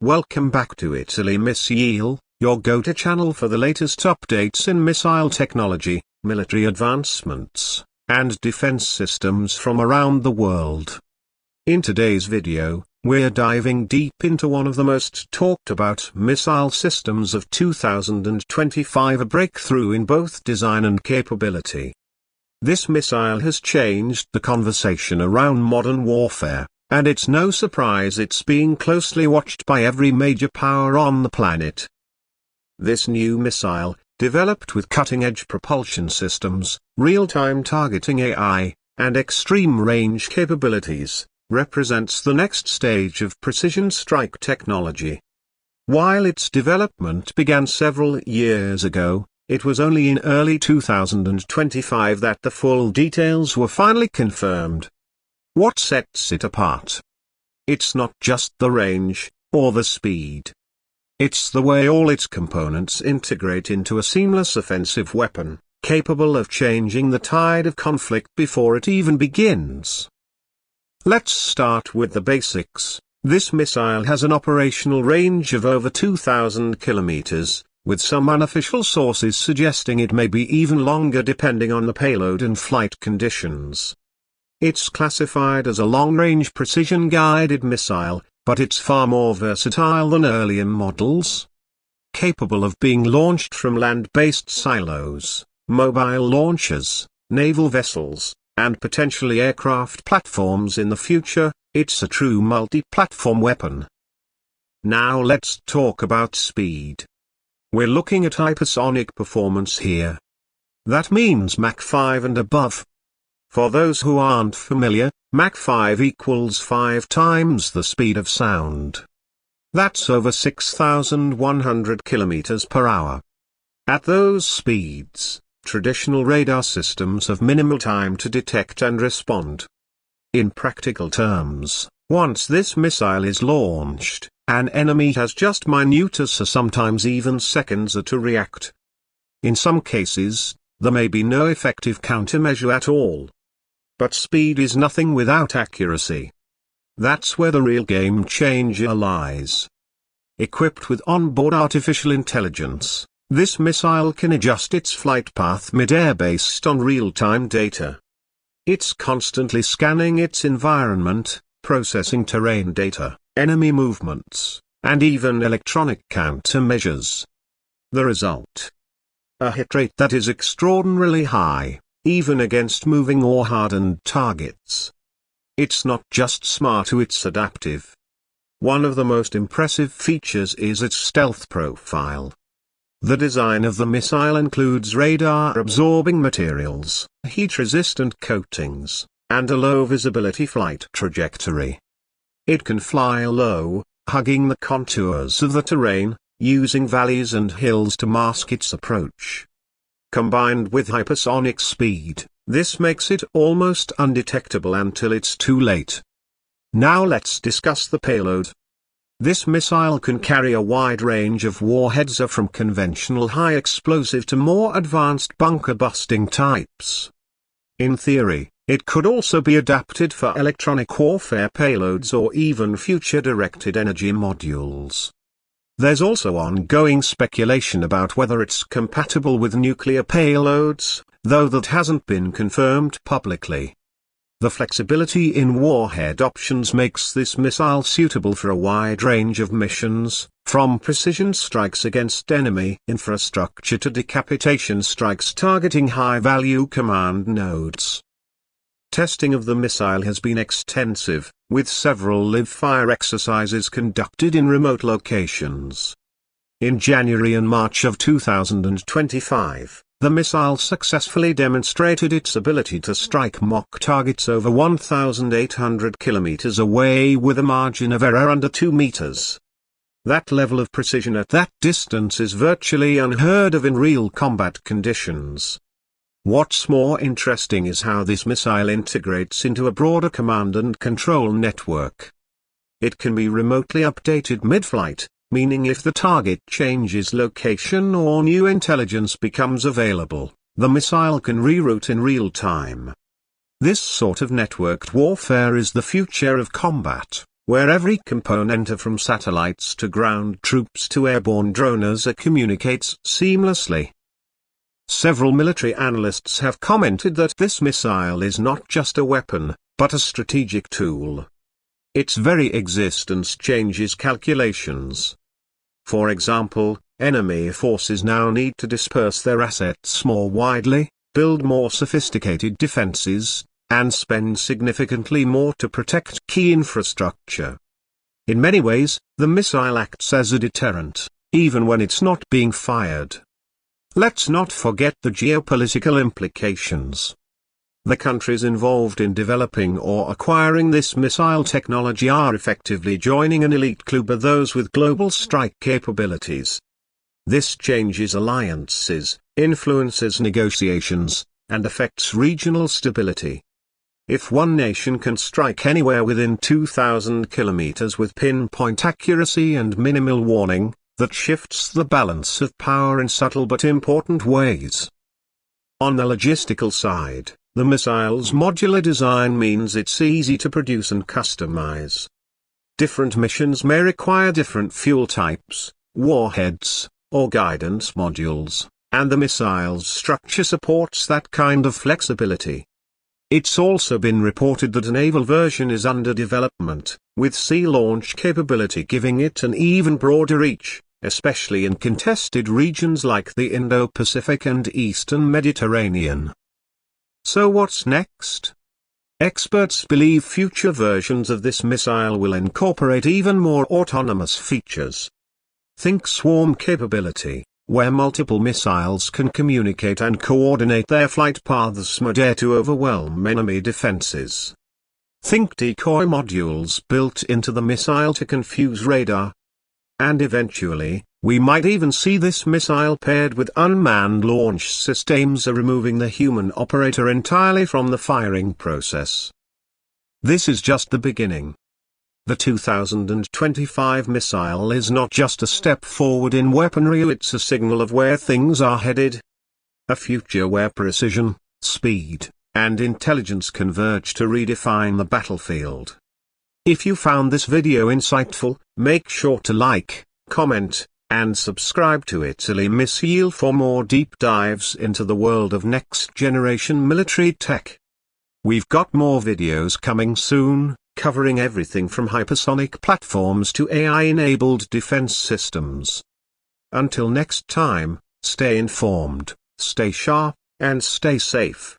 Welcome back to Italy Missile, your go-to channel for the latest updates in missile technology, military advancements, and defense systems from around the world. In today's video, we're diving deep into one of the most talked about missile systems of 2025, a breakthrough in both design and capability. This missile has changed the conversation around modern warfare, and it's no surprise it's being closely watched by every major power on the planet. This new missile, developed with cutting-edge propulsion systems, real-time targeting AI, and extreme range capabilities, represents the next stage of precision strike technology. While its development began several years ago, it was only in early 2025 that the full details were finally confirmed. What sets it apart? It's not just the range, or the speed. It's the way all its components integrate into a seamless offensive weapon, capable of changing the tide of conflict before it even begins. Let's start with the basics. This missile has an operational range of over 2,000 kilometers, with some unofficial sources suggesting it may be even longer depending on the payload and flight conditions. It's classified as a long-range precision-guided missile, but it's far more versatile than earlier models. Capable of being launched from land-based silos, mobile launchers, naval vessels, and potentially aircraft platforms in the future, it's a true multi-platform weapon. Now let's talk about speed. We're looking at hypersonic performance here. That means Mach 5 and above. For those who aren't familiar, Mach 5 equals 5 times the speed of sound. That's over 6,100 kilometers per hour. At those speeds, traditional radar systems have minimal time to detect and respond. In practical terms, once this missile is launched, an enemy has just minutes or sometimes even seconds to react. In some cases, there may be no effective countermeasure at all. But speed is nothing without accuracy. That's where the real game changer lies. Equipped with onboard artificial intelligence, this missile can adjust its flight path mid-air based on real-time data. It's constantly scanning its environment, processing terrain data, enemy movements, and even electronic countermeasures. The result? A hit rate that is extraordinarily high, even against moving or hardened targets. It's not just smart, it's adaptive. One of the most impressive features is its stealth profile. The design of the missile includes radar-absorbing materials, heat-resistant coatings, and a low-visibility flight trajectory. It can fly low, hugging the contours of the terrain, using valleys and hills to mask its approach. Combined with hypersonic speed, this makes it almost undetectable until it's too late. Now let's discuss the payload. This missile can carry a wide range of warheads from conventional high explosive to more advanced bunker-busting types. In theory, it could also be adapted for electronic warfare payloads or even future-directed energy modules. There's also ongoing speculation about whether it's compatible with nuclear payloads, though that hasn't been confirmed publicly. The flexibility in warhead options makes this missile suitable for a wide range of missions, from precision strikes against enemy infrastructure to decapitation strikes targeting high-value command nodes. Testing of the missile has been extensive, with several live-fire exercises conducted in remote locations. In January and March of 2025, the missile successfully demonstrated its ability to strike mock targets over 1,800 kilometers away with a margin of error under 2 meters. That level of precision at that distance is virtually unheard of in real combat conditions. What's more interesting is how this missile integrates into a broader command and control network. It can be remotely updated mid-flight, meaning if the target changes location or new intelligence becomes available, the missile can reroute in real time. This sort of networked warfare is the future of combat, where every component from satellites to ground troops to airborne droners communicates seamlessly. Several military analysts have commented that this missile is not just a weapon, but a strategic tool. Its very existence changes calculations. For example, enemy forces now need to disperse their assets more widely, build more sophisticated defenses, and spend significantly more to protect key infrastructure. In many ways, the missile acts as a deterrent, even when it's not being fired. Let's not forget the geopolitical implications. The countries involved in developing or acquiring this missile technology are effectively joining an elite club of those with global strike capabilities. This changes alliances, influences negotiations, and affects regional stability. If one nation can strike anywhere within 2,000 kilometers with pinpoint accuracy and minimal warning, that shifts the balance of power in subtle but important ways. On the logistical side, the missile's modular design means it's easy to produce and customize. Different missions may require different fuel types, warheads, or guidance modules, and the missile's structure supports that kind of flexibility. It's also been reported that a naval version is under development, with sea launch capability giving it an even broader reach, especially in contested regions like the Indo-Pacific and Eastern Mediterranean. So what's next? Experts believe future versions of this missile will incorporate even more autonomous features. Think swarm capability, where multiple missiles can communicate and coordinate their flight paths mid-air to overwhelm enemy defenses. Think decoy modules built into the missile to confuse radar. And eventually, we might even see this missile paired with unmanned launch systems, removing the human operator entirely from the firing process. This is just the beginning. The 2025 missile is not just a step forward in weaponry, it's a signal of where things are headed. A future where precision, speed, and intelligence converge to redefine the battlefield. If you found this video insightful, make sure to like, comment, and subscribe to Italy Missile for more deep dives into the world of next-generation military tech. We've got more videos coming soon, covering everything from hypersonic platforms to AI-enabled defense systems. Until next time, stay informed, stay sharp, and stay safe.